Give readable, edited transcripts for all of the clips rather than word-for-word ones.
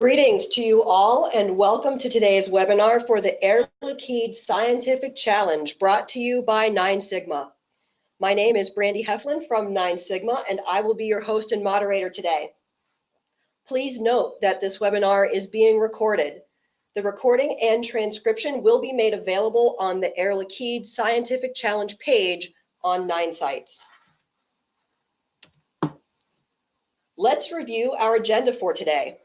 Greetings to you all and welcome to today's webinar for the Air Liquide Scientific Challenge brought to you by 9 Sigma. My name is Brandy Heflin from 9 Sigma and I will be your host and moderator today. Please note that this webinar is being recorded. The recording and transcription will be made available on the Air Liquide Scientific Challenge page on 9 sites. Let's review our agenda for today.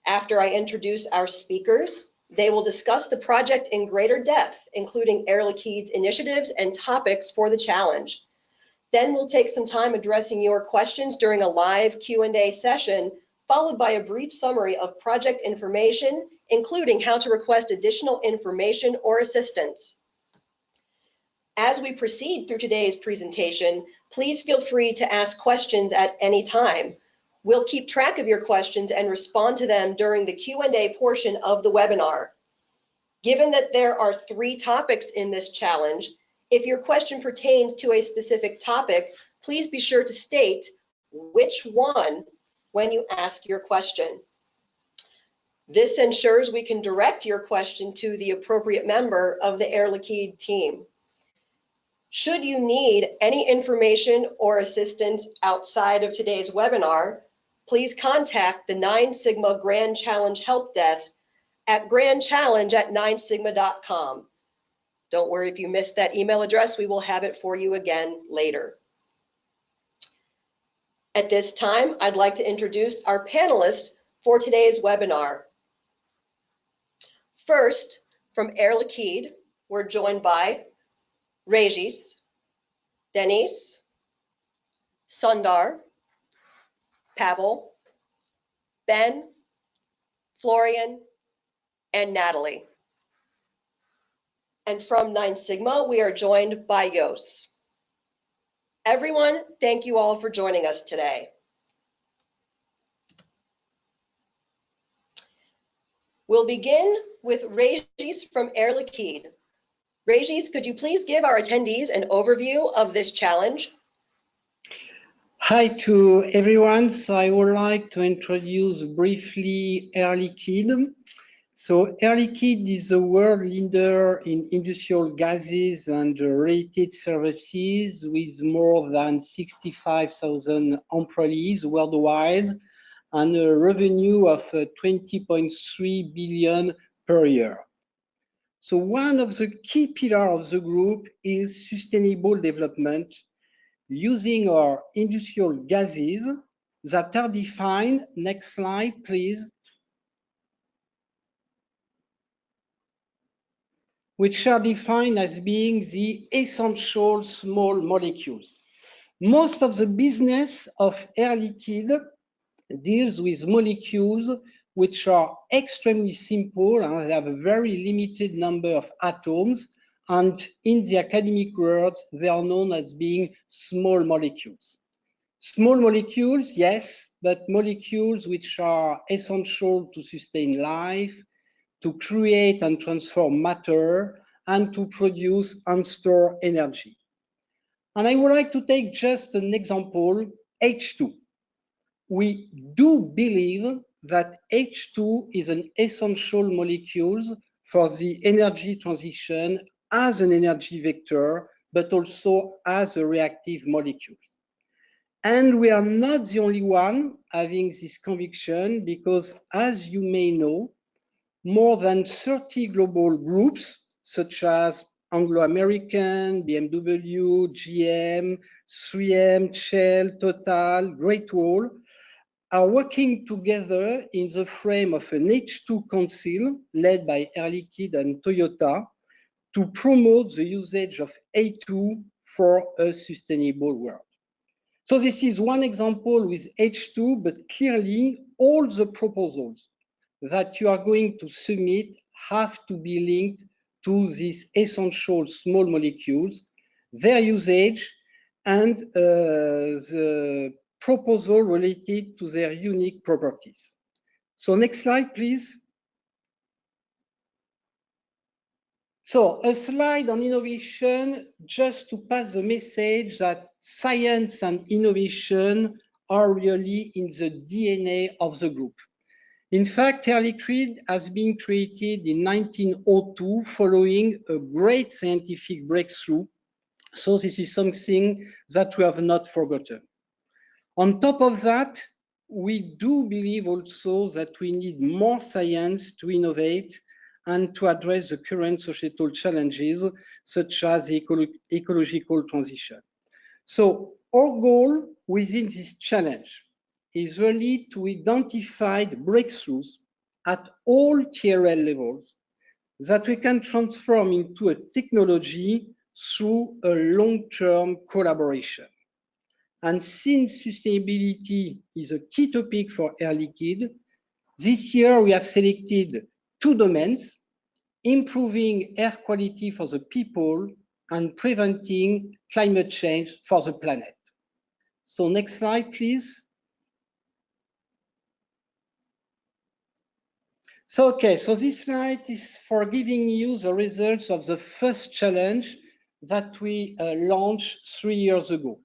After I introduce our speakers, they will discuss the project in greater depth, including Air Liquide's initiatives and topics for the challenge. Then we'll take some time addressing your questions during a live Q&A session, followed by a brief summary of project information, including how to request additional information or assistance. As we proceed through today's presentation, please feel free to ask questions at any time. We'll keep track of your questions and respond to them during the Q&A portion of the webinar. Given that there are 3 topics in this challenge, if your question pertains to a specific topic, please be sure to state which one when you ask your question. This ensures we can direct your question to the appropriate member of the Air Liquide team. Should you need any information or assistance outside of today's webinar, please contact the 9 Sigma Grand Challenge Help Desk at grandchallenge@9sigma.com. Don't worry if you missed that email address, we will have it for you again later. At this time, I'd like to introduce our panelists for today's webinar. First, from Air Liquide, we're joined by Régis, Denise, Sundar, Pavel, Ben, Florian, and Natalie. And from 9 Sigma, we are joined by Jos. Everyone, thank you all for joining us today. We'll begin with Régis from Air Liquide. Régis, could you please give our attendees an overview of this challenge? Hi to everyone. So I would like to introduce briefly Air Liquide. So Air Liquide is a world leader in industrial gases and related services with more than 65,000 employees worldwide and a revenue of 20.3 billion per year. So one of the key pillars of the group is sustainable development, using our industrial gases that are defined, next slide please, which are defined as being the essential small molecules. Most of the business of Air Liquide deals with molecules which are extremely simple and have a very limited number of atoms, and in the academic world, they are known as being small molecules. Small molecules, yes, but molecules which are essential to sustain life, to create and transform matter, and to produce and store energy. And I would like to take just an example, H2. We do believe that H2 is an essential molecule for the energy transition as an energy vector, but also as a reactive molecule. And we are not the only one having this conviction, because as you may know, more than 30 global groups, such as Anglo-American, BMW, GM, 3M, Shell, Total, Great Wall, are working together in the frame of an H2 Council led by Air Liquide and Toyota to promote the usage of A2 for a sustainable world. So this is one example with H2, but clearly all the proposals that you are going to submit have to be linked to these essential small molecules, their usage, and the proposal related to their unique properties. So next slide, please. So a slide on innovation, just to pass the message that science and innovation are really in the DNA of the group. In fact, Air Liquide has been created in 1902 following a great scientific breakthrough. So this is something that we have not forgotten. On top of that, we do believe also that we need more science to innovate and to address the current societal challenges, such as the ecological transition. So our goal within this challenge is really to identify breakthroughs at all TRL levels that we can transform into a technology through a long-term collaboration. And since sustainability is a key topic for Air Liquide, this year we have selected 2 domains: improving air quality for the people and preventing climate change for the planet. So next slide, please. So this slide is for giving you the results of the first challenge that we launched 3 years ago.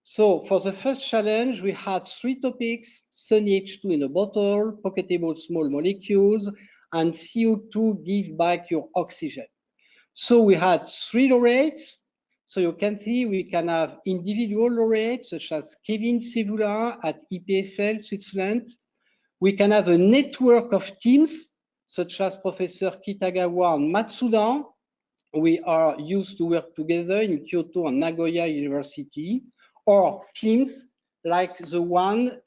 So for the first challenge, we had 3 topics: Sunny H2 in a bottle, pocketable small molecules, and CO2 give back your oxygen. So we had 3 laureates. So you can see we can have individual laureates such as Kevin Sevula at EPFL, Switzerland. We can have a network of teams such as Professor Kitagawa and Matsuda. We are used to work together in Kyoto and Nagoya University, or teams like the one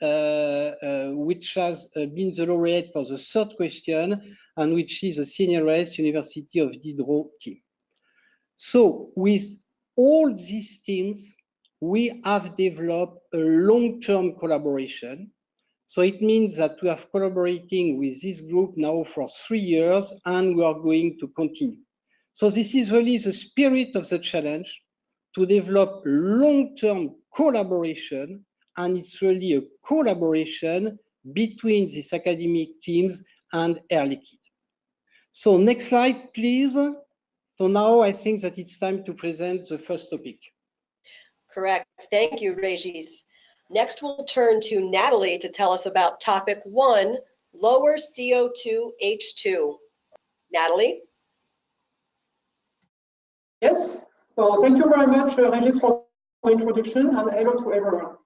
which has been the laureate for the 3rd question, and which is the Seniorest University of Diderot team. So with all these teams, we have developed a long-term collaboration. So it means that we are collaborating with this group now for 3 years, and we are going to continue. So this is really the spirit of the challenge, to develop long-term collaboration, and it's really a collaboration between these academic teams and Air Liquide. So next slide, please. So now I think that it's time to present the first topic. Correct. Thank you, Régis. Next, we'll turn to Natalie to tell us about topic 1, lower CO2 H2. Natalie? Yes, so thank you very much, Régis, for the introduction, and hello to everyone.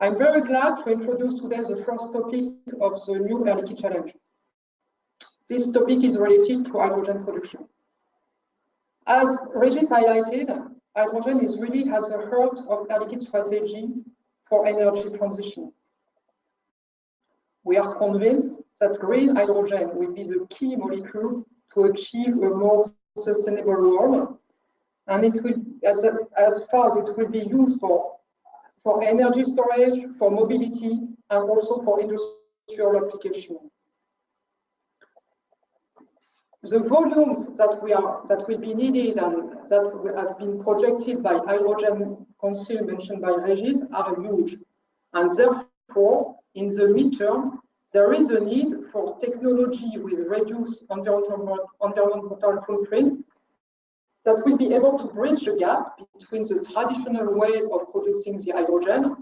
I'm very glad to introduce today the first topic of the new Air Liquide challenge. This topic is related to hydrogen production. As Régis highlighted, hydrogen is really at the heart of Air Liquide's strategy for energy transition. We are convinced that green hydrogen will be the key molecule to achieve a more sustainable world, and it will, as far as it will be used for energy storage, for mobility, and also for industrial application. The volumes that will be needed and that have been projected by Hydrogen Council mentioned by Régis are huge, and therefore, in the midterm, there is a need for technology with reduced environmental footprint that will be able to bridge the gap between the traditional ways of producing the hydrogen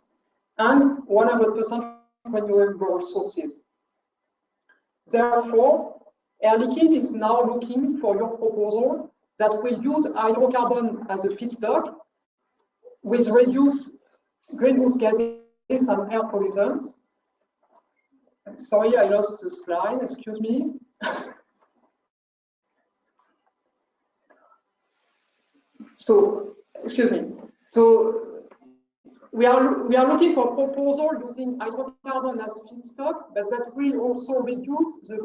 and 100% renewable sources. Therefore, Air Liquide is now looking for your proposal that will use hydrocarbon as a feedstock with reduced greenhouse gases and air pollutants. I'm sorry, I lost the slide, excuse me. So, excuse me. So we are looking for a proposal using hydrocarbon as feedstock, but that will also reduce the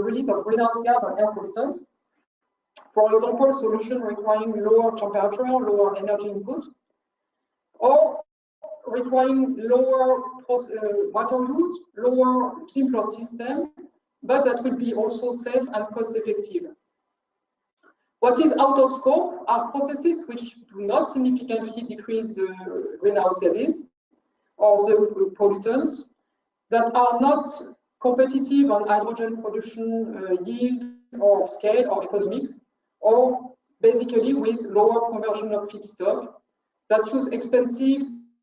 release of greenhouse gas and air pollutants. For example, solution requiring lower temperature, lower energy input, or requiring lower water use, lower, simpler system, but that will be also safe and cost effective. What is out of scope are processes which do not significantly decrease the greenhouse gases or the pollutants, that are not competitive on hydrogen production yield or scale or economics, or basically with lower conversion of feedstock, that use expensive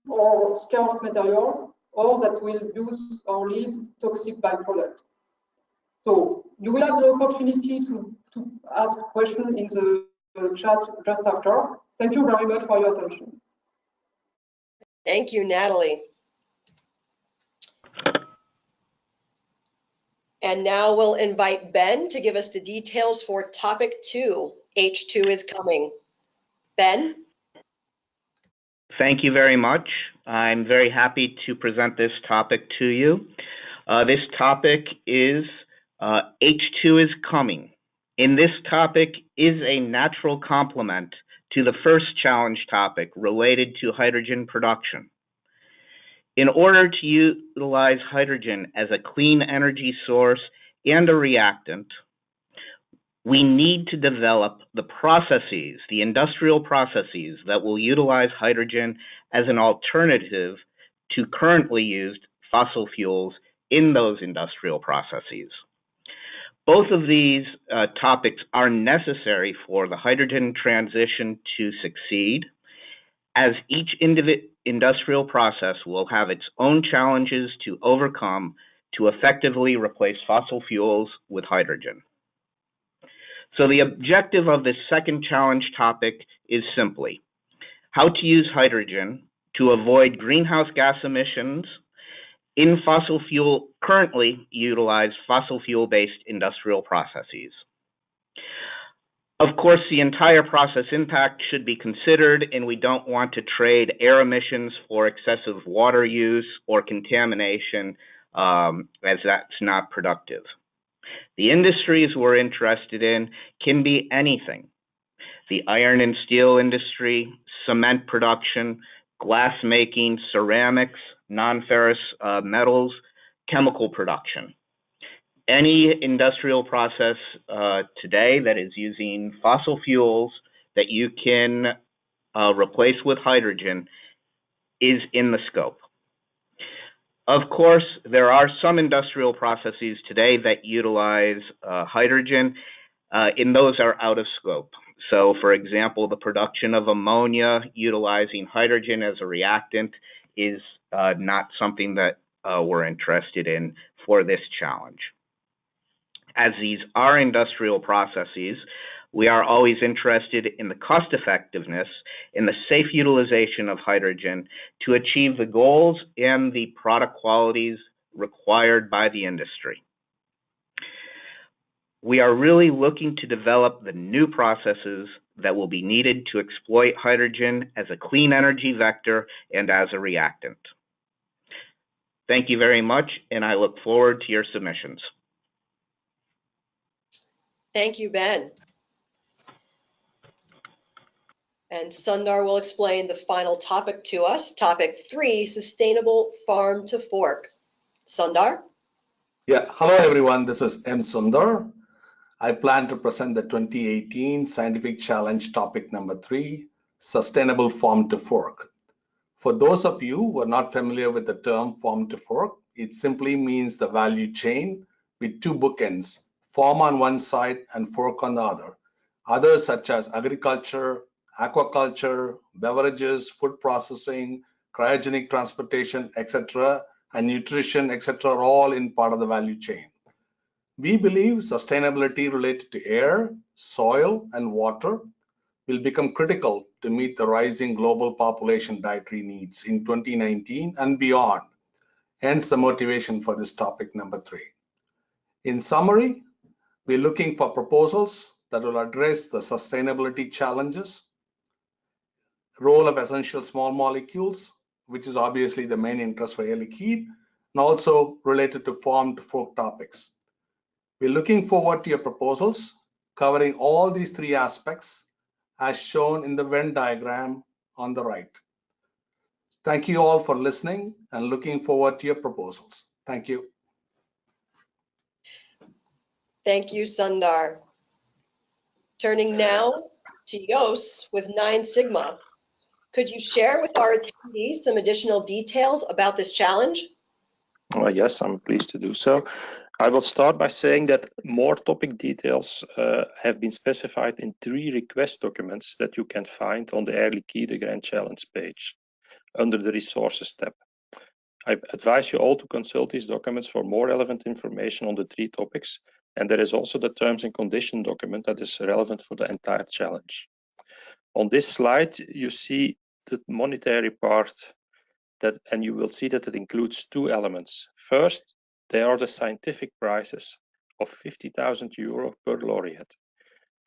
or scarce material, or that will use or lead toxic byproduct. So you will have the opportunity to ask questions in the chat just after. Thank you very much for your attention. Thank you, Natalie. And now we'll invite Ben to give us the details for topic 2. H2 is coming. Ben? Thank you very much. I'm very happy to present this topic to you. This topic is H2 is coming. In this topic is a natural complement to the first challenge topic related to hydrogen production. In order to utilize hydrogen as a clean energy source and a reactant, we need to develop the processes, the industrial processes that will utilize hydrogen as an alternative to currently used fossil fuels in those industrial processes. Both of these topics are necessary for the hydrogen transition to succeed, as each industrial process will have its own challenges to overcome to effectively replace fossil fuels with hydrogen. So the objective of this second challenge topic is simply how to use hydrogen to avoid greenhouse gas emissions in currently utilized fossil fuel-based industrial processes. Of course, the entire process impact should be considered, and we don't want to trade air emissions for excessive water use or contamination, as that's not productive. The industries we're interested in can be anything: the iron and steel industry, cement production, glass making, ceramics, non-ferrous metals, chemical production. Any industrial process today that is using fossil fuels that you can replace with hydrogen is in the scope. Of course, there are some industrial processes today that utilize hydrogen, and those are out of scope. So, for example, the production of ammonia utilizing hydrogen as a reactant is not something that we're interested in for this challenge. As these are industrial processes, we are always interested in the cost effectiveness and the safe utilization of hydrogen to achieve the goals and the product qualities required by the industry. We are really looking to develop the new processes that will be needed to exploit hydrogen as a clean energy vector and as a reactant. Thank you very much, and I look forward to your submissions. Thank you, Ben. And Sundar will explain the final topic to us, topic 3, sustainable farm to fork. Sundar? Yeah, hello everyone, this is M. Sundar. I plan to present the 2018 Scientific Challenge topic number 3, sustainable farm to fork. For those of you who are not familiar with the term farm to fork, it simply means the value chain with two bookends, farm on one side and fork on the other. Others such as agriculture, aquaculture, beverages, food processing, cryogenic transportation, etc., and nutrition, etc., are all in part of the value chain. We believe sustainability related to air, soil, and water will become critical to meet the rising global population dietary needs in 2019 and beyond. Hence the motivation for this topic number 3. In summary, we're looking for proposals that will address the sustainability challenges, role of essential small molecules, which is obviously the main interest for Air Liquide, and also related to farm to fork topics. We're looking forward to your proposals covering all these 3 aspects as shown in the Venn diagram on the right. Thank you all for listening and looking forward to your proposals. Thank you. Thank you, Sundar. Turning now to Jos with 9 Sigma. Could you share with our attendees some additional details about this challenge? Yes, I'm pleased to do so. I will start by saying that more topic details have been specified in 3 request documents that you can find on the Air Liquide Grand Challenge page under the Resources tab. I advise you all to consult these documents for more relevant information on the 3 topics And there is also the terms and condition document that is relevant for the entire challenge. On this slide, you see the monetary part and you will see that it includes two elements. First, there are the scientific prizes of 50,000 euro per laureate.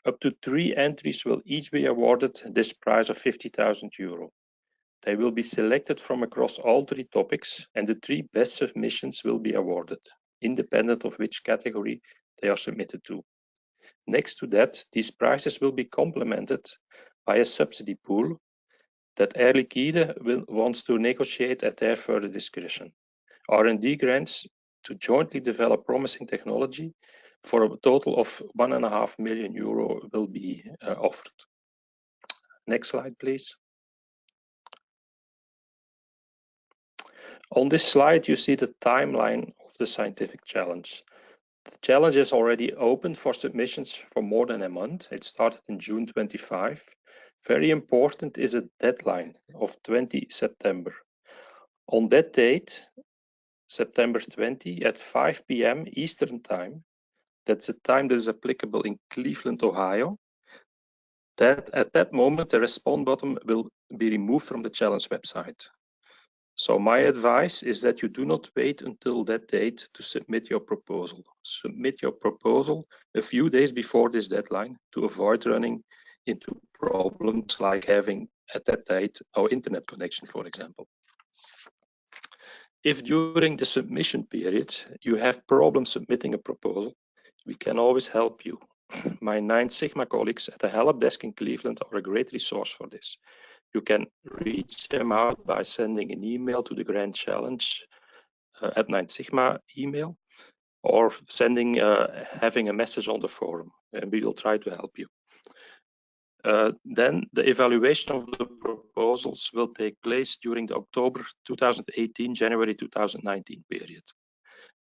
Up to 3 entries will each be awarded this prize of 50,000 euro. They will be selected from across all 3 topics, and the 3 best submissions will be awarded, independent of which category they are submitted to. Next to that, these prizes will be complemented by a subsidy pool that Air Liquide wants to negotiate at their further discretion. R&D grants to jointly develop promising technology for a total of 1.5 million euro will be offered. Next slide, please. On this slide, you see the timeline of the scientific challenge. The challenge is already open for submissions for more than a month. It started in June 25. Very important is a deadline of 20 September. On that date, September 20 at 5 p.m. Eastern Time, that's a time that is applicable in Cleveland, Ohio, that at that moment the response button will be removed from the challenge website. So my advice is that you do not wait until that date to submit your proposal. Submit your proposal a few days before this deadline to avoid running into problems like having at that date no internet connection, for example. If during the submission period you have problems submitting a proposal, we can always help you. My 9 Sigma colleagues at the help desk in Cleveland are a great resource for this. You can reach them out by sending an email to the Grand Challenge at 9 Sigma email, or having a message on the forum, and we will try to help you. Then the evaluation of the proposals will take place during the October 2018, January 2019 period.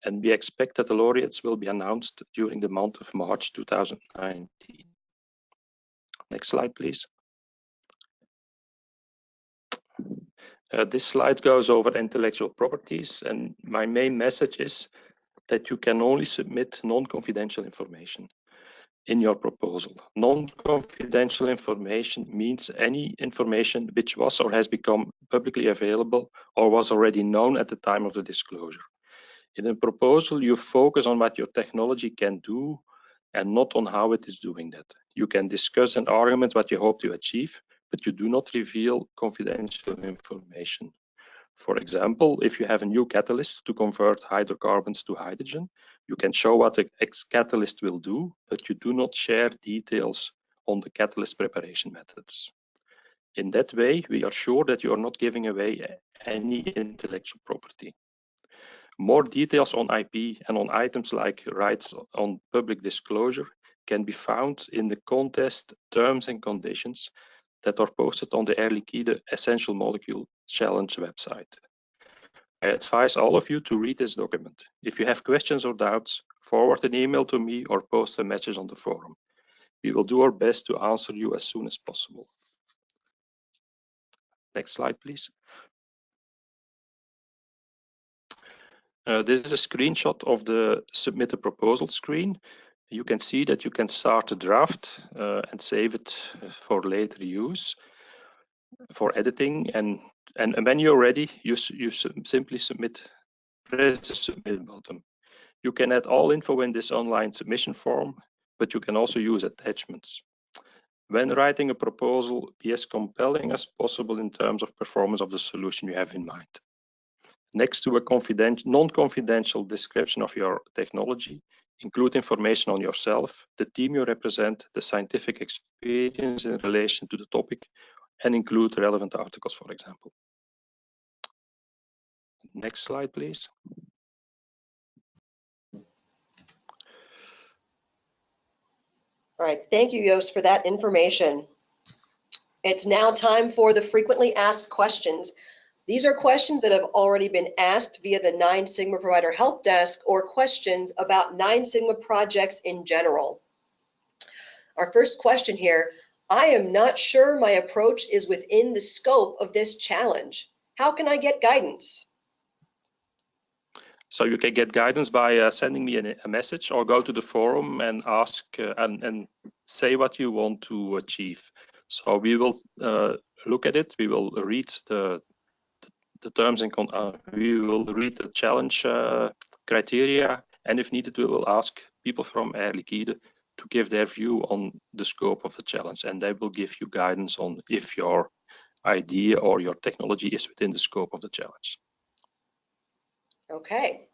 And we expect that the laureates will be announced during the month of March 2019. Next slide, please. This slide goes over intellectual properties, and my main message is that you can only submit non-confidential information in your proposal. Non-confidential information means any information which was or has become publicly available or was already known at the time of the disclosure. In a proposal, you focus on what your technology can do and not on how it is doing that. You can discuss and argument what you hope to achieve, but you do not reveal confidential information. For example, if you have a new catalyst to convert hydrocarbons to hydrogen, you can show what the catalyst will do, but you do not share details on the catalyst preparation methods. In that way, we are sure that you are not giving away any intellectual property. More details on IP and on items like rights on public disclosure can be found in the contest terms and conditions that are posted on the Air Liquide Essential Molecule Challenge website. I advise all of you to read this document. If you have questions or doubts, forward an email to me or post a message on the forum. We will do our best to answer you as soon as possible. Next slide, please. This is a screenshot of the submit a proposal screen. You can see that you can start a draft and save it for later use, for editing, and when you're ready, you simply press the submit button. You can add all info in this online submission form, but you can also use attachments. When writing a proposal, be as compelling as possible in terms of performance of the solution you have in mind. Next to a non-confidential description of your technology, include information on yourself, the team you represent, the scientific experience in relation to the topic, and include relevant articles, for example. Next slide, please. All right, thank you, Joost, for that information. It's now time for the frequently asked questions. These are questions that have already been asked via the 9 Sigma Provider Help Desk or questions about 9 Sigma projects in general. Our first question here, I am not sure my approach is within the scope of this challenge. How can I get guidance? So you can get guidance by sending me a message or go to the forum and ask and say what you want to achieve. So we will look at it. We will read the terms and we will read the challenge criteria, and if needed, we will ask people from Air Liquide to give their view on the scope of the challenge, and they will give you guidance on if your idea or your technology is within the scope of the challenge. Okay.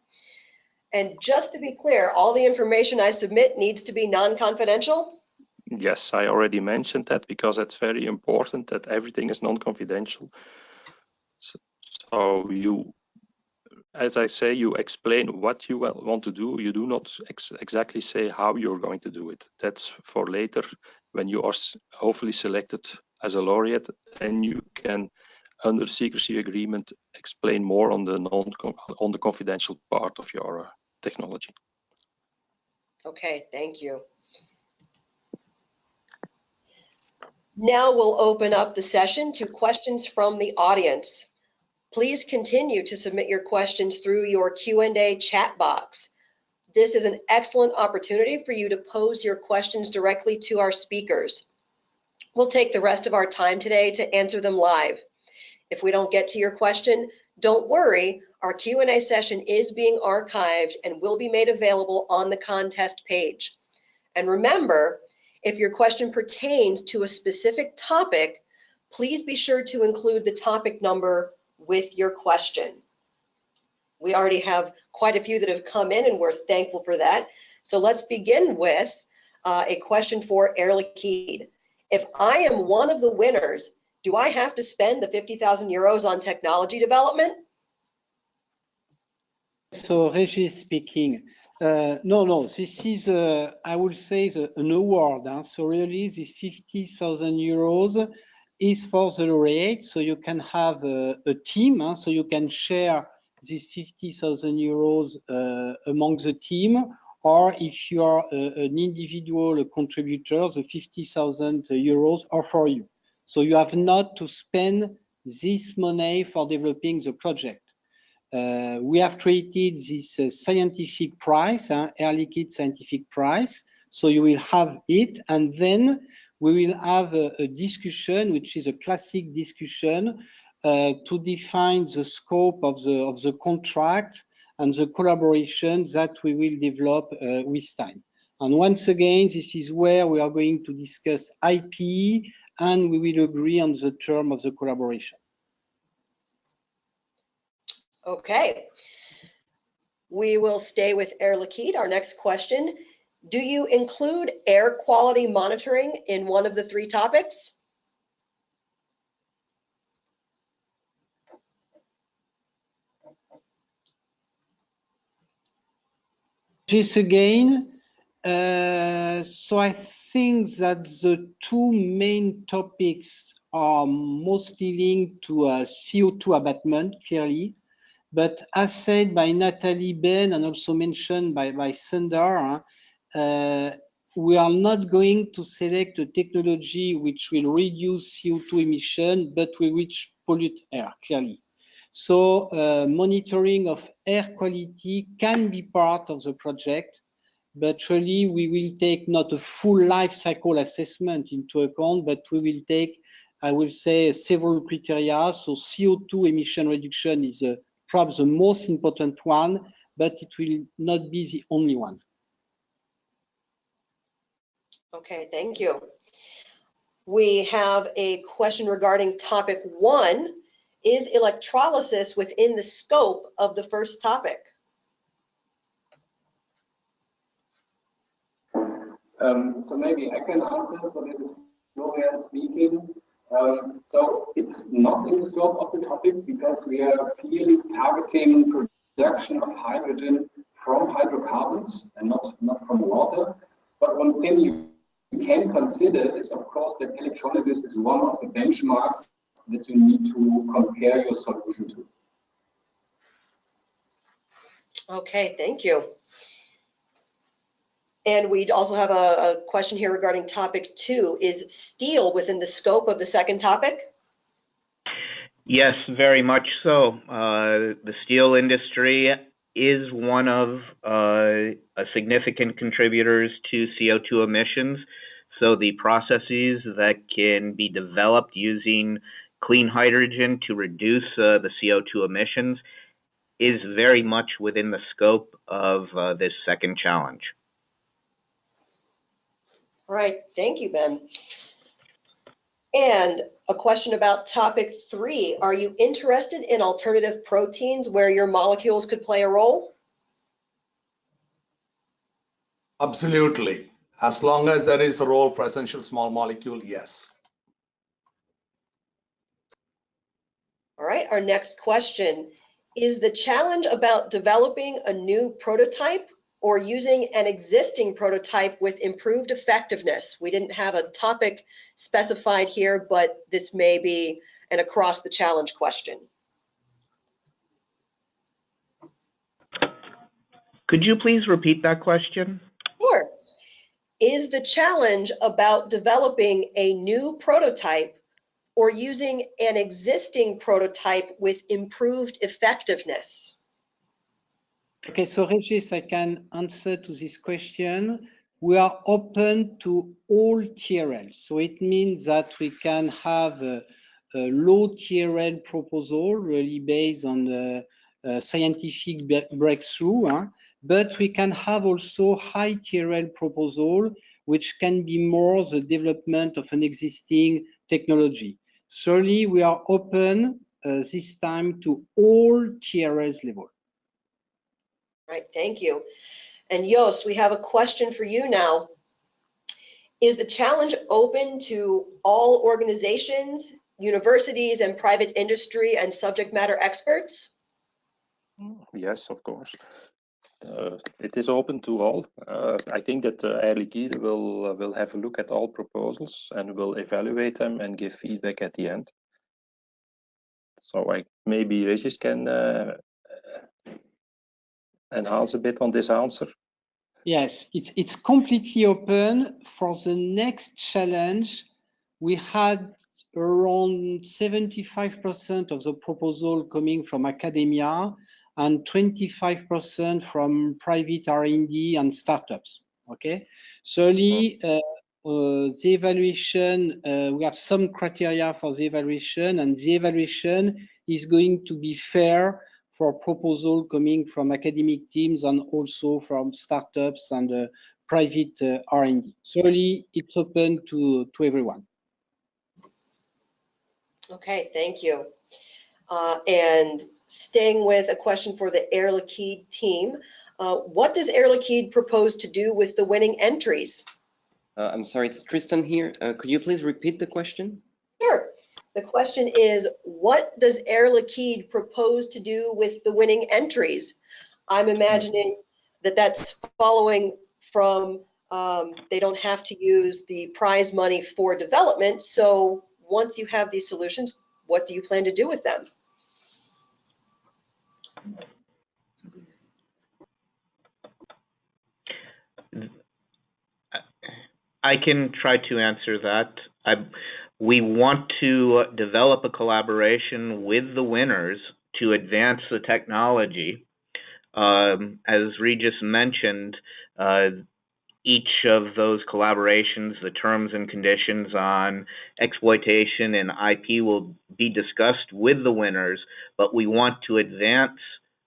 And just to be clear, all the information I submit needs to be non-confidential? Yes, I already mentioned that because it's very important that everything is non-confidential. So you, as I say, you explain what you want to do. You do not exactly say how you're going to do it. That's for later when you are hopefully selected as a laureate, and you can, under secrecy agreement, explain more on the confidential part of your technology. Okay, thank you. Now we'll open up the session to questions from the audience. Please continue to submit your questions through your Q&A chat box. This is an excellent opportunity for you to pose your questions directly to our speakers. We'll take the rest of our time today to answer them live. If we don't get to your question, don't worry, our Q&A session is being archived and will be made available on the contest page. And remember, if your question pertains to a specific topic, please be sure to include the topic number with your question. We already have quite a few that have come in, and we're thankful for that. So let's begin with a question for Air Liquide. If I am one of the winners, do I have to spend the 50,000 euros on technology development? So Regis speaking. No, this is, I would say, an award. So really, this 50,000 euros is for the laureate. So you can have a team, so you can share this 50,000 euros among the team. Or if you are an individual contributor, the 50,000 euros are for you. So you have not to spend this money for developing the project. We have created this scientific prize, Air Liquide scientific prize. So you will have it, and then we will have a discussion, which is a classic discussion to define the scope of the contract and the collaboration that we will develop with time. And once again, this is where we are going to discuss IP, and we will agree on the term of the collaboration. Okay. We will stay with Air Liquide. Our next question, do you include air quality monitoring in one of the three topics? Just again, so I think that the two main topics are mostly linked to CO2 abatement, clearly. But as said by Natalie, Ben, and also mentioned by Sundar, we are not going to select a technology which will reduce CO2 emission, but which pollute air, clearly. So monitoring of air quality can be part of the project, but really we will take not a full life cycle assessment into account, but we will take, I will say, several criteria. So CO2 emission reduction is perhaps the most important one, but it will not be the only one. Okay, thank you. We have a question regarding topic 1. Is electrolysis within the scope of the first topic? So maybe I can answer. So this is Florian speaking. So it's not in the scope of the topic because we are clearly targeting production of hydrogen from hydrocarbons and not from water. But one thing you can consider is, of course, that electrolysis is one of the benchmarks that you need to compare your solution to. Okay, thank you. And we also have a question here regarding topic 2. Is steel within the scope of the second topic? Yes, very much so. The steel industry is one of significant contributors to CO2 emissions. So the processes that can be developed using clean hydrogen to reduce the CO2 emissions is very much within the scope of this second challenge. All right, thank you, Ben. And a question about topic 3. Are you interested in alternative proteins where your molecules could play a role? Absolutely. As long as there is a role for essential small molecule, yes. All right, our next question. Is the challenge about developing a new prototype or using an existing prototype with improved effectiveness? We didn't have a topic specified here, but this may be an across the challenge question. Could you please repeat that question? Sure. Is the challenge about developing a new prototype or using an existing prototype with improved effectiveness? Okay, so Regis, I can answer to this question. We are open to all TRL. So it means that we can have a low TRL proposal really based on the scientific breakthrough, but we can have also high TRL proposal, which can be more the development of an existing technology. Certainly, we are open this time to all TRLs level. Right, thank you. And Jos, we have a question for you now. Is the challenge open to all organizations, universities, and private industry and subject matter experts? Yes, of course. It is open to all. I think that Air Liquide will have a look at all proposals and will evaluate them and give feedback at the end. So maybe Regis can enhance a bit on this answer. Yes, it's completely open. For the next challenge, we had around 75% of the proposal coming from academia and 25% from private R&D and startups. Okay, certainly the evaluation, we have some criteria for the evaluation, and the evaluation is going to be fair for proposal coming from academic teams and also from startups and private R&D. Certainly, it's open to everyone. Okay, thank you. And staying with a question for the Air Liquide team, what does Air Liquide propose to do with the winning entries? I'm sorry, it's Tristan here. Could you please repeat the question? Sure. The question is, what does Air Liquide propose to do with the winning entries? I'm imagining that that's following from they don't have to use the prize money for development. So once you have these solutions, what do you plan to do with them? I can try to answer that. We want to develop a collaboration with the winners to advance the technology. As Regis mentioned, each of those collaborations, the terms and conditions on exploitation and IP will be discussed with the winners, but we want to advance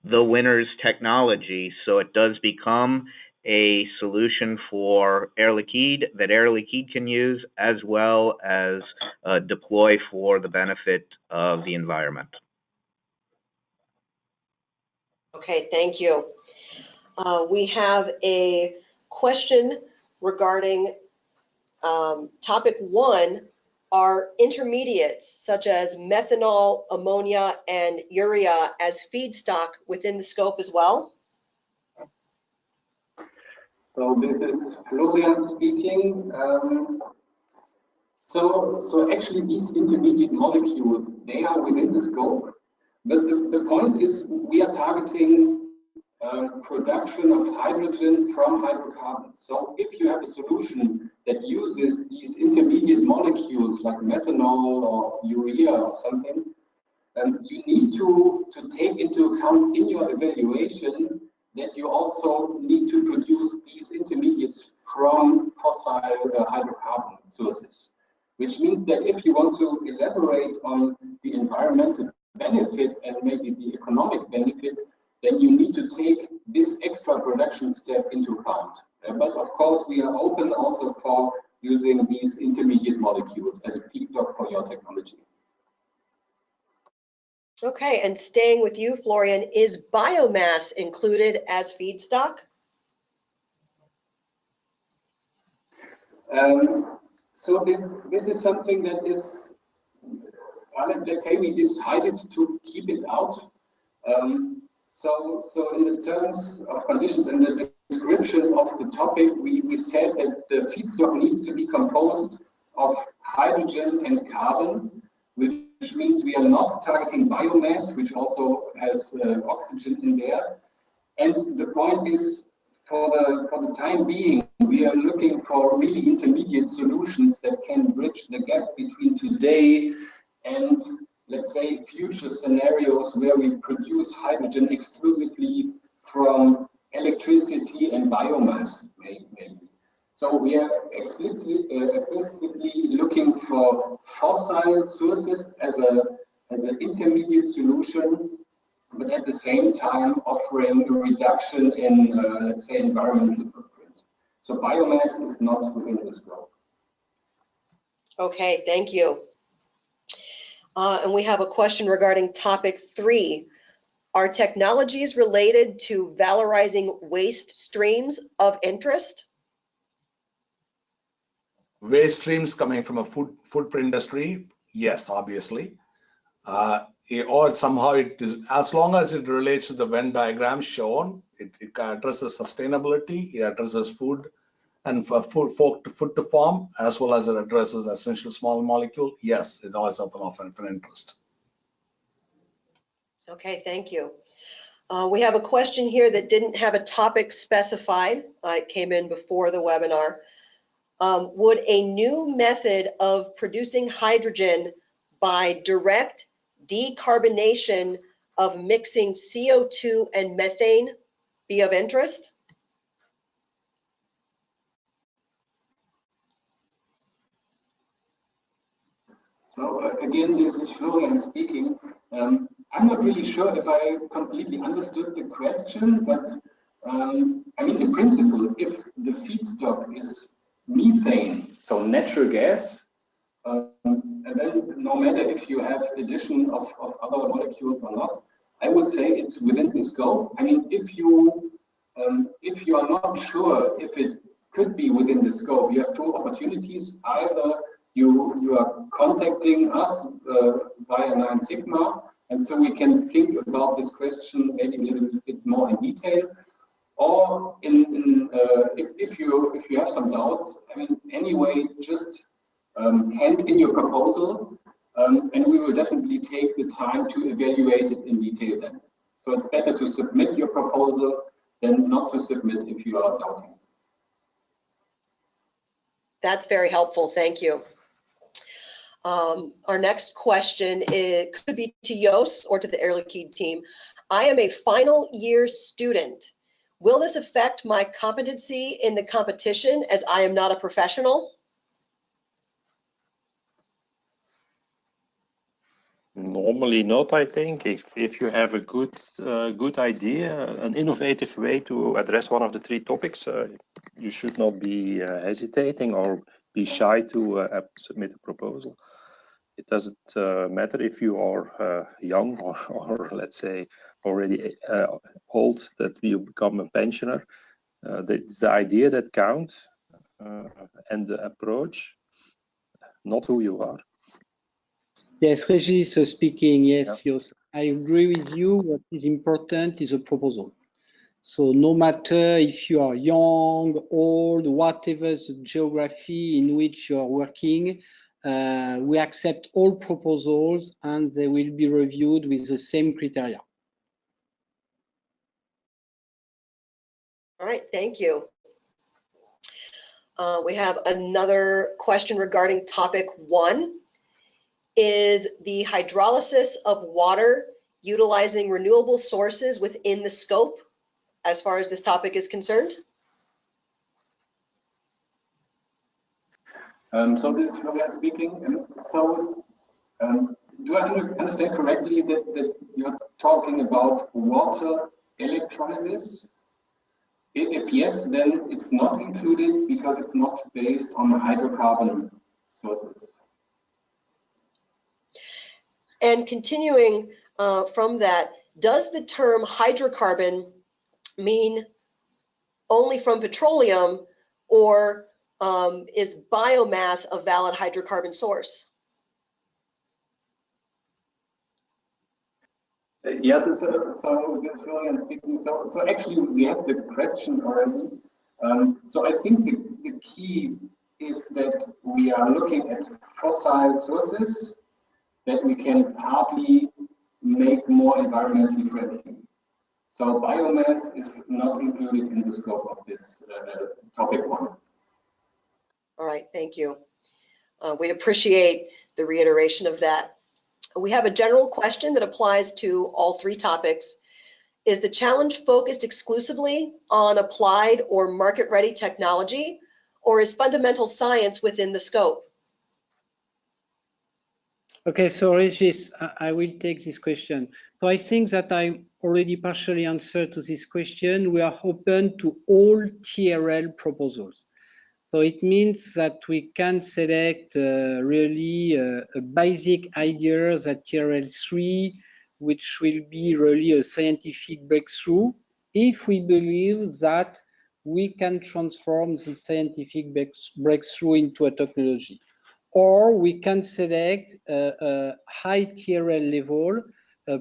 the winners' technology so it does become a solution for Air Liquide that Air Liquide can use, as well as deploy for the benefit of the environment. Okay, thank you. We have a question regarding topic 1. Are intermediates such as methanol, ammonia, and urea as feedstock within the scope as well? So this is Florian speaking. So actually these intermediate molecules, they are within the scope, but the point is we are targeting production of hydrogen from hydrocarbons. So if you have a solution that uses these intermediate molecules like methanol or urea or something, you need to take into account in your evaluation that you also need to produce these intermediates from fossil hydrocarbon sources, which means that if you want to elaborate on the environmental benefit and maybe the economic benefit, then you need to take this extra production step into account. But of course, we are open also for using these intermediate molecules as a feedstock for your technology. Okay, and staying with you, Florian, is biomass included as feedstock? So this is something that is, let's say we decided to keep it out. So in the terms of conditions and the description of the topic, we said that the feedstock needs to be composed of hydrogen and carbon, which means we are not targeting biomass, which also has oxygen in there. And the point is, for the time being, we are looking for really intermediate solutions that can bridge the gap between today and, let's say, future scenarios where we produce hydrogen exclusively from electricity and biomass, maybe. So we are explicitly looking for fossil sources as an intermediate solution, but at the same time offering a reduction in, let's say, environmental footprint. So biomass is not within the scope. Okay, thank you. And we have a question regarding topic 3. Are technologies related to valorizing waste streams of interest? Waste streams coming from a food industry, yes, obviously. Or somehow it is, as long as it relates to the Venn diagram shown, it addresses sustainability, it addresses food and food to farm, as well as it addresses essential small molecule. Yes, it always open of an interest. Okay, thank you. We have a question here that didn't have a topic specified. It came in before the webinar. Would a new method of producing hydrogen by direct decarbonation of mixing CO2 and methane be of interest? So again, this is Florian speaking. I'm not really sure if I completely understood the question, but I mean, in principle, if the feedstock is methane, so natural gas, and then no matter if you have addition of other molecules or not, I would say it's within the scope. I mean, if you are not sure if it could be within the scope, you have two opportunities. Either you are contacting us via 9 Sigma, and so we can think about this question maybe a little bit more in detail. Or if you have some doubts, I mean, anyway, just hand in your proposal, and we will definitely take the time to evaluate it in detail then. So it's better to submit your proposal than not to submit if you are doubting. That's very helpful, thank you. Our next question could be to Jos or to the Air Liquide team. I am a final year student. Will this affect my competency in the competition as I am not a professional? Normally not, I think. If you have a good idea, an innovative way to address one of the 3 topics, you should not be hesitating or be shy to submit a proposal. It doesn't matter if you are young or let's say already old, that you become a pensioner. It's the idea that counts and the approach, not who you are. Yes, Regis speaking. Yes, yes, I agree with you. What is important is a proposal. So no matter if you are young, old, whatever the geography in which you are working, we accept all proposals and they will be reviewed with the same criteria. All right, thank you. We have another question regarding topic 1. Is the hydrolysis of water utilizing renewable sources within the scope as far as this topic is concerned? So this is Florian speaking. Do I understand correctly that you're talking about water electrolysis? If yes, then it's not included because it's not based on hydrocarbon sources. And continuing from that, does the term hydrocarbon mean only from petroleum, or is biomass a valid hydrocarbon source? Yes, so this is Florian speaking. So actually we have the question already. So I think the key is that we are looking at fossil sources that we can partly make more environmentally friendly. So biomass is not included in the scope of this topic one. All right, thank you. We appreciate the reiteration of that. We have a general question that applies to all three topics. Is the challenge focused exclusively on applied or market-ready technology, or is fundamental science within the scope? Okay, so Regis, I will take this question. So I think that I already partially answered to this question. We are open to all TRL proposals. So it means that we can select really a basic idea that TRL3, which will be really a scientific breakthrough, if we believe that we can transform this scientific breakthrough into a technology. Or we can select a high TRL level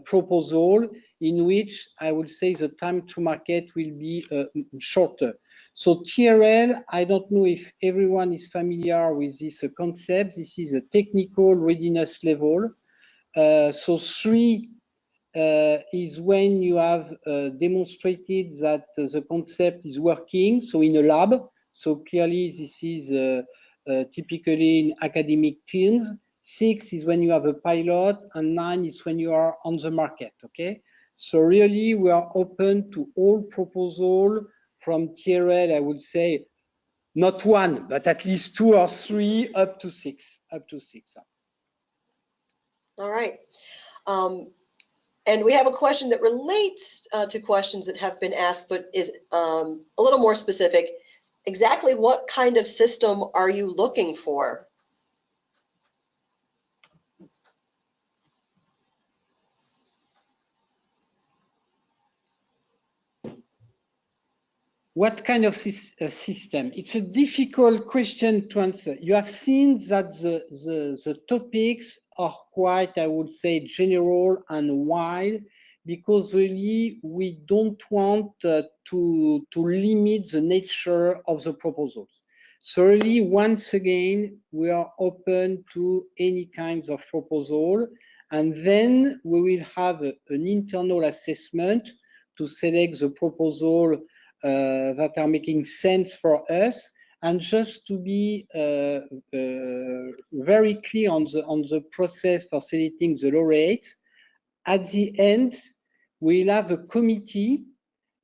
proposal in which I would say the time to market will be shorter. So TRL, I don't know if everyone is familiar with this concept. This is a technical readiness level. So 3 is when you have demonstrated that the concept is working, so in a lab. So clearly this is typically in academic teams. 6 is when you have a pilot, and 9 is when you are on the market, okay? So really we are open to all proposals from TRL, I would say, not 1, but at least 2 or 3, up to 6, All right. And we have a question that relates to questions that have been asked, but is a little more specific. Exactly what kind of system are you looking for? What kind of system? It's a difficult question to answer. You have seen that the topics are quite, I would say, general and wide, because really we don't want to limit the nature of the proposals. So really, once again, we are open to any kinds of proposal, and then we will have an internal assessment to select the proposal that are making sense for us. And just to be very clear on the process for selecting the laureates, at the end, we'll have a committee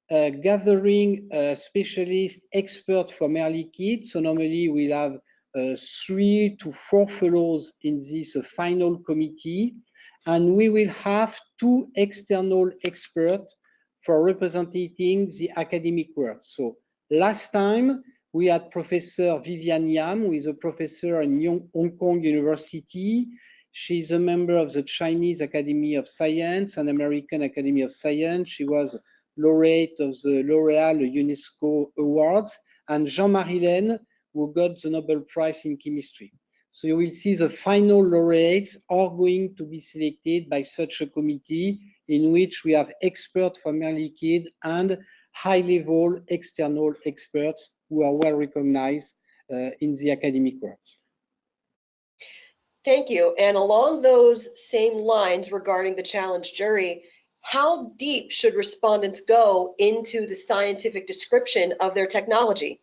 gathering specialists, experts from Air Liquide. So normally we'll have 3 to 4 fellows in this final committee, and we will have 2 external experts for representing the academic world. So last time we had Professor Vivian Yam, who is a professor in Hong Kong University. She's a member of the Chinese Academy of Science and American Academy of Science. She was laureate of the L'Oréal UNESCO Awards, and Jean-Marie Laine, who got the Nobel Prize in Chemistry. So you will see the final laureates are going to be selected by such a committee in which we have experts from Air Liquide and high-level external experts who are well recognized in the academic world. Thank you. And along those same lines regarding the challenge jury, how deep should respondents go into the scientific description of their technology?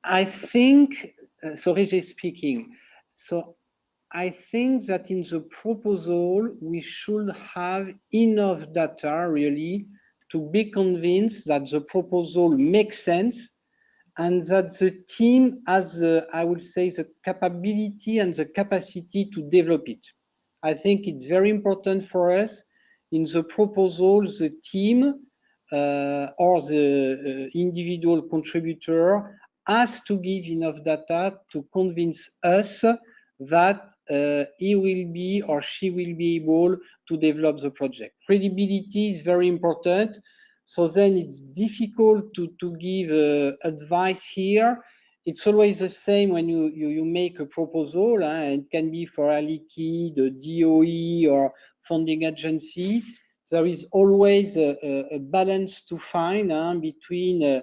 I think, sorry, just speaking. So I think that in the proposal, we should have enough data really to be convinced that the proposal makes sense and that the team has, I would say, the capability and the capacity to develop it. I think it's very important for us in the proposal, the team or the individual contributor has to give enough data to convince us that he will be or she will be able to develop the project. Credibility is very important. So then it's difficult to give advice here. It's always the same when you make a proposal. It can be for Air Liquide, DOE, or funding agency. There is always a balance to find between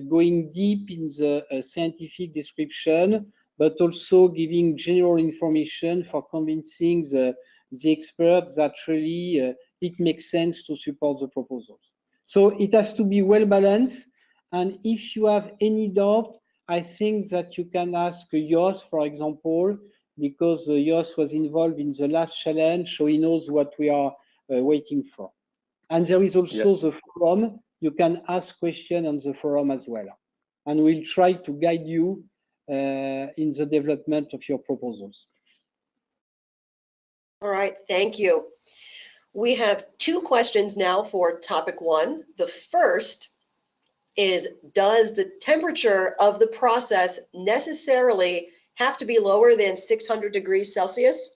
going deep in the scientific description, but also giving general information for convincing the experts that really it makes sense to support the proposals. So it has to be well balanced. And if you have any doubt, I think that you can ask Jos, for example, because Jos was involved in the last challenge, so he knows what we are waiting for. And there is also Yes. the forum. You can ask questions on the forum as well. And we'll try to guide you in the development of your proposals. All right, thank you. We have two questions now for topic one. The first is, does the temperature of the process necessarily have to be lower than 600 degrees Celsius?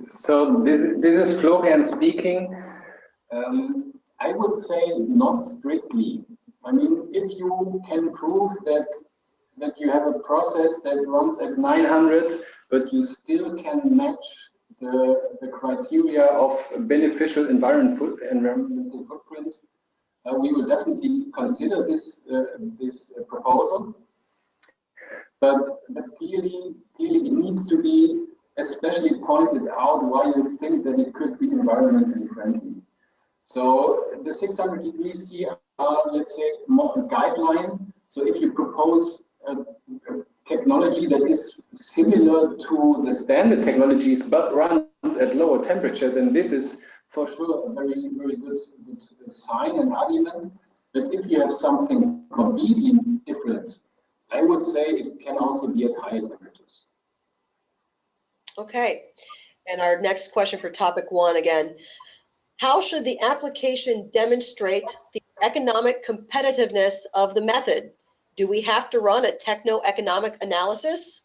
So this is Florian speaking. I would say not strictly. I mean, if you can prove that you have a process that runs at 900, but you still can match the criteria of beneficial environmental footprint, we would definitely consider this proposal. But clearly it needs to be especially pointed out why you think that it could be environmentally friendly. So the 600 degrees C are, let's say, more a guideline. So if you propose a technology that is similar to the standard technologies but runs at lower temperature, then this is for sure a very, very good sign and argument. But if you have something completely different, I would say it can also be at higher temperatures. Okay, and our next question for topic one again. How should the application demonstrate the economic competitiveness of the method? Do we have to run a techno-economic analysis?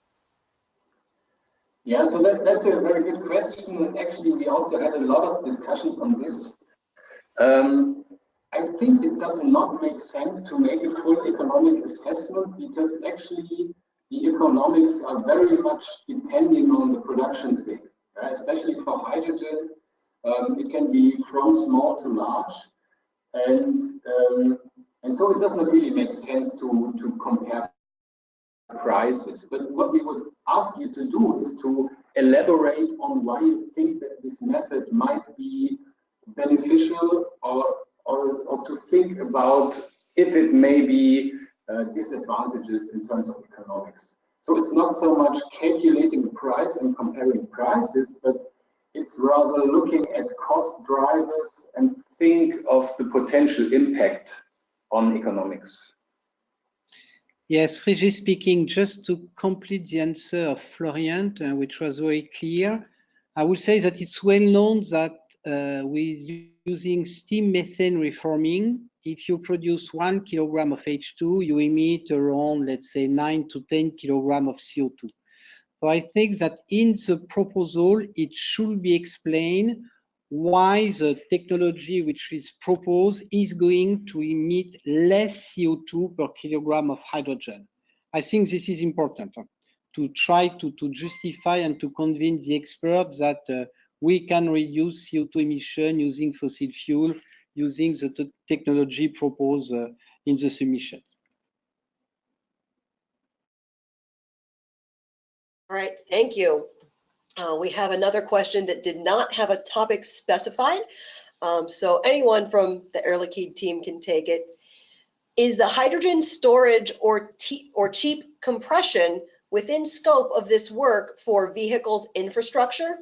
Yeah, so that's a very good question. Actually, we also had a lot of discussions on this. I think it does not make sense to make a full economic assessment because actually the economics are very much depending on the production scale, right? Especially for hydrogen. It can be from small to large, and so it doesn't really make sense to compare prices. But what we would ask you to do is to elaborate on why you think that this method might be beneficial, or to think about if it may be disadvantages in terms of economics. So it's not so much calculating the price and comparing prices, but it's rather looking at cost drivers and think of the potential impact on economics. Yes, Régis speaking. Just to complete the answer of Florian, which was very clear, I would say that it's well known that with using steam methane reforming, if you produce 1 kilogram of H2, you emit around, let's say, 9 to 10 kilogram of CO2. So I think that in the proposal, it should be explained why the technology which is proposed is going to emit less CO2 per kilogram of hydrogen. I think this is important to try to justify and to convince the experts that we can reduce CO2 emission using fossil fuel, using the technology proposed in the submission. All right, thank you. We have another question that did not have a topic specified, So anyone from the Air Liquide team can take it. Is the hydrogen storage or cheap compression within scope of this work for vehicles infrastructure?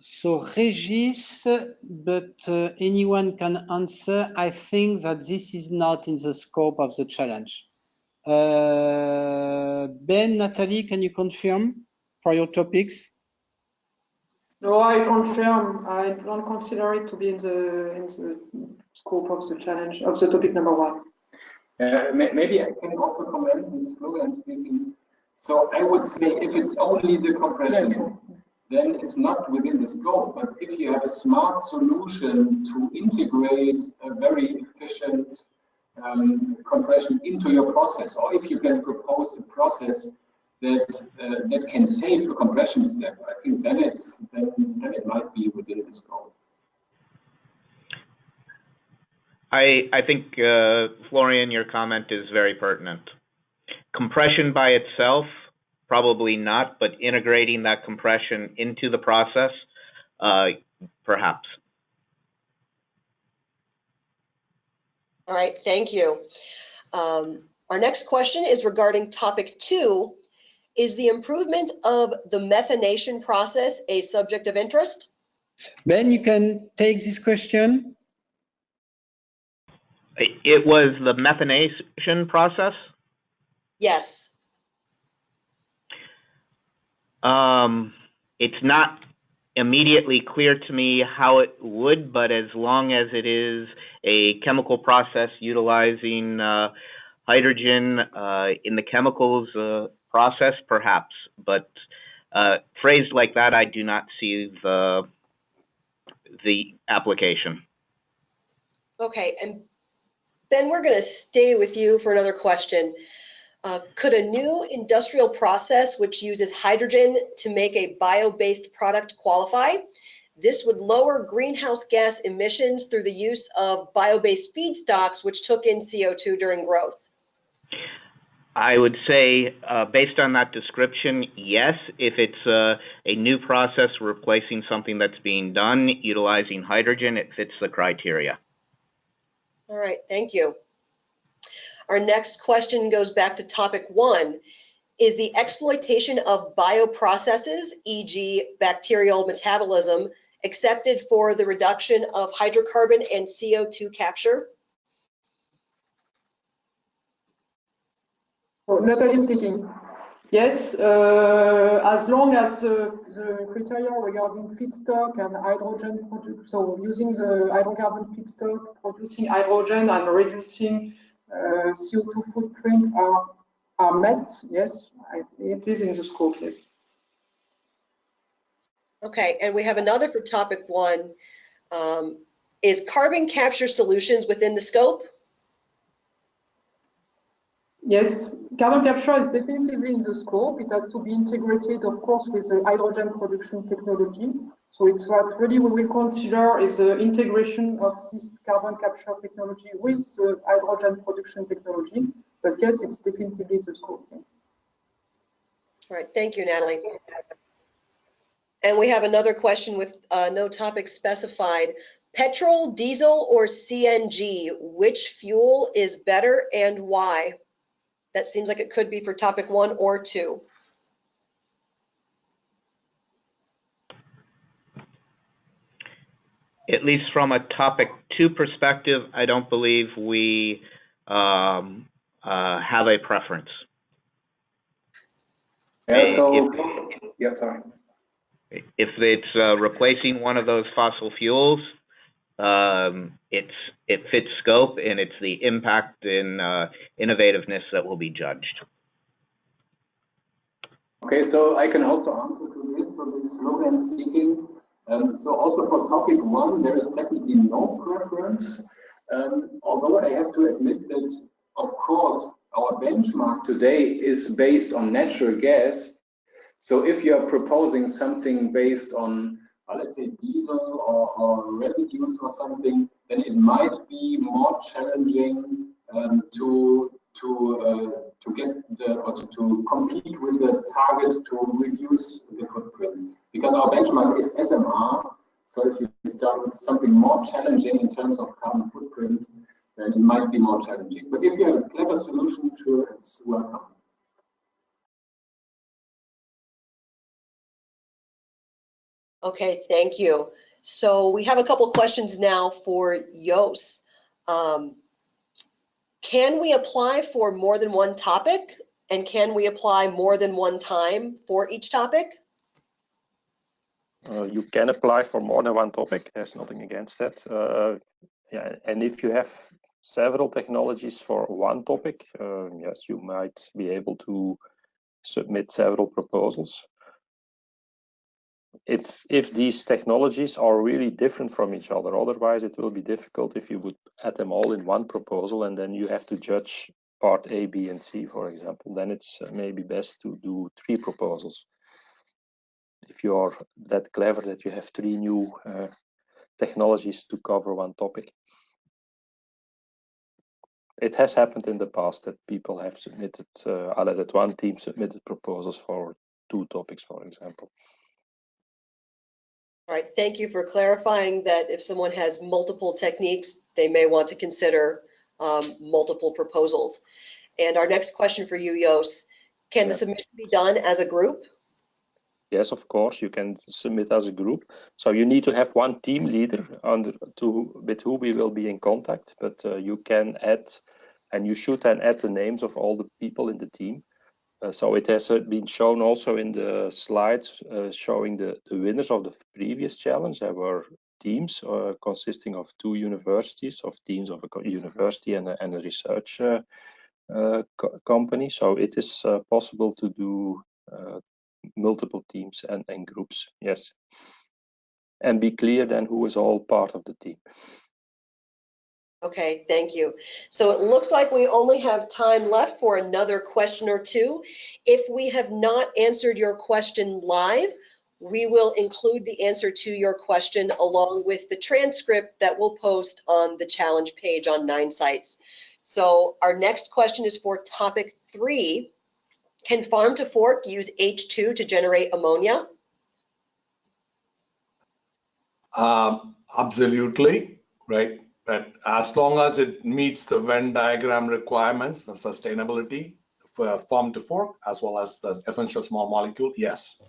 So Regis, but anyone can answer. I think that this is not in the scope of the challenge. Ben, Natalie, can you confirm for your topics? No, I confirm. I don't consider it to be in the scope of the challenge of the topic number 1. Maybe I can also comment this Florian speaking. So I would say if it's only the compression, then it's not within the scope. But if you have a smart solution to integrate a very efficient compression into your process, or if you can propose a process that can save a compression step, I think then it might be within the scope. I think, Florian, your comment is very pertinent. Compression by itself, probably not, but integrating that compression into the process, perhaps. All right, thank you. Our next question is regarding topic 2. Is the improvement of the methanation process a subject of interest? Ben, you can take this question. It was the methanation process? Yes. It's not immediately clear to me how it would, but as long as it is a chemical process utilizing hydrogen in the chemicals process, perhaps. But phrased like that, I do not see the application. Okay, and Ben, we're going to stay with you for another question. Could a new industrial process which uses hydrogen to make a bio-based product qualify? This would lower greenhouse gas emissions through the use of bio-based feedstocks which took in CO2 during growth. I would say, based on that description, yes. If it's a new process replacing something that's being done utilizing hydrogen, it fits the criteria. All right, thank you. Our next question goes back to topic 1. Is the exploitation of bioprocesses, e.g. bacterial metabolism, accepted for the reduction of hydrocarbon and CO2 capture? Oh, Natalie speaking. Yes, as long as the criteria regarding feedstock and hydrogen product, so using the hydrocarbon feedstock, producing hydrogen and reducing CO2 footprint are met, yes, it is in the scope, yes. Okay, and we have another for topic 1. Is carbon capture solutions within the scope? Yes, carbon capture is definitively in the scope. It has to be integrated, of course, with the hydrogen production technology. So it's what really we will consider is the integration of this carbon capture technology with the hydrogen production technology. But yes, it's definitively the scope. All right, thank you, Natalie. And we have another question with no topic specified. Petrol, diesel, or CNG, which fuel is better and why? That seems like it could be for topic 1 or 2. At least from a topic 2 perspective, I don't believe we have a preference. Yeah, so, yeah, sorry. If it's replacing one of those fossil fuels, it fits scope, and it's the impact in innovativeness that will be judged. Okay, so I can also answer to this. So this is Florian speaking. So also for topic 1, there is definitely no preference. Although I have to admit that, of course, our benchmark today is based on natural gas. So if you are proposing something based on, let's say, diesel or residues or something, then it might be more challenging to to get or to compete with the target to reduce the footprint. Because our benchmark is SMR, so if you start with something more challenging in terms of carbon footprint, then it might be more challenging. But if you have a clever solution, sure, it's welcome. Okay, thank you. So we have a couple questions now for Jos. Can we apply for more than one topic? And can we apply more than one time for each topic? You can apply for more than one topic. There's nothing against that. Yeah, and if you have several technologies for one topic, yes, you might be able to submit several proposals. If these technologies are really different from each other, otherwise it will be difficult if you would add them all in one proposal and then you have to judge part A, B, and C, for example. Then it's maybe best to do 3 proposals. If you are that clever that you have 3 new technologies to cover one topic. It has happened in the past that people have submitted, that one team submitted proposals for 2 topics, for example. All right, thank you for clarifying that if someone has multiple techniques, they may want to consider multiple proposals. And our next question for you, Jos, can the submission be done as a group? Yes, of course, you can submit as a group. So you need to have one team leader with who we will be in contact, but you can add, and you should then add the names of all the people in the team. So it has been shown also in the slides showing the winners of the previous challenge. There were teams consisting of 2 universities, of teams of a university and a research company. So it is possible to do multiple teams and groups, yes. And be clear then who is all part of the team. Okay, thank you. So it looks like we only have time left for another question or 2. If we have not answered your question live, we will include the answer to your question along with the transcript that we'll post on the challenge page on 9 sites. So our next question is for topic 3. Can farm to fork use H2 to generate ammonia? Absolutely, right? But as long as it meets the Venn diagram requirements of sustainability for farm to fork, as well as the essential small molecule, yes.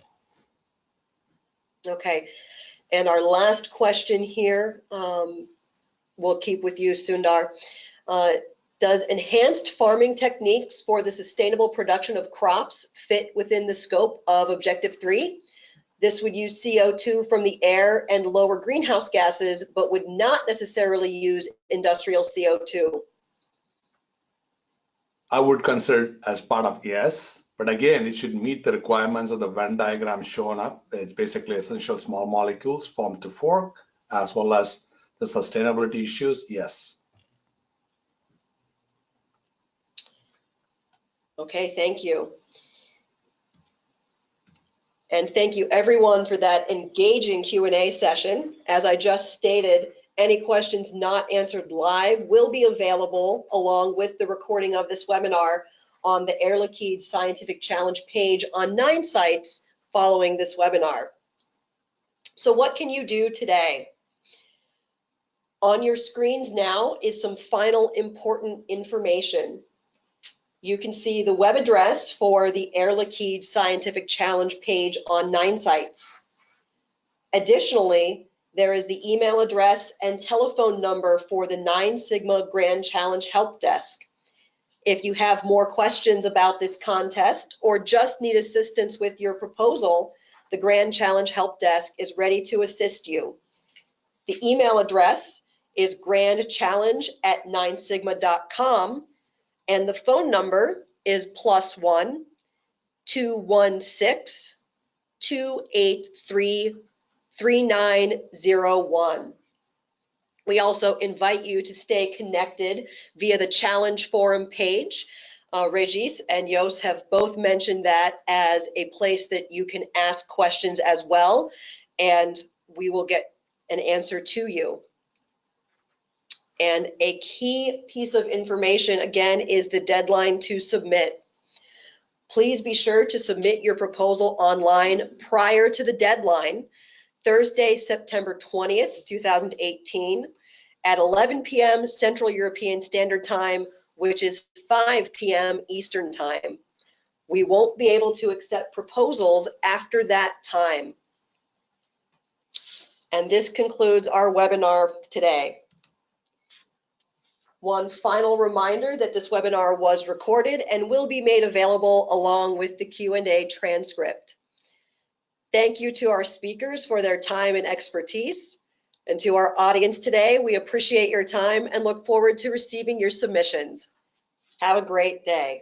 Okay, and our last question here, we'll keep with you, Sundar. Does enhanced farming techniques for the sustainable production of crops fit within the scope of Objective 3? This would use CO2 from the air and lower greenhouse gases, but would not necessarily use industrial CO2. I would consider it as part of yes, but again, it should meet the requirements of the Venn diagram shown up. It's basically essential small molecules, farm to fork, as well as the sustainability issues, yes. Okay, thank you. And thank you everyone for that engaging Q&A session. As I just stated, any questions not answered live will be available along with the recording of this webinar on the Air Liquide Scientific Challenge page on 9 sites following this webinar. So what can you do today? On your screens now is some final important information. You can see the web address for the Air Liquide Scientific Challenge page on 9 sites. Additionally, there is the email address and telephone number for the 9 Sigma Grand Challenge Help Desk. If you have more questions about this contest or just need assistance with your proposal, the Grand Challenge Help Desk is ready to assist you. The email address is grandchallenge@9sigma.com. And the phone number is +1 216 283 3901. We also invite you to stay connected via the Challenge Forum page. Regis and Jos have both mentioned that as a place that you can ask questions as well, and we will get an answer to you. And a key piece of information, again, is the deadline to submit. Please be sure to submit your proposal online prior to the deadline, Thursday, September 20th, 2018, at 11 p.m. Central European Standard Time, which is 5 p.m. Eastern Time. We won't be able to accept proposals after that time. And this concludes our webinar today. One final reminder that this webinar was recorded and will be made available along with the Q&A transcript. Thank you to our speakers for their time and expertise. And to our audience today, we appreciate your time and look forward to receiving your submissions. Have a great day.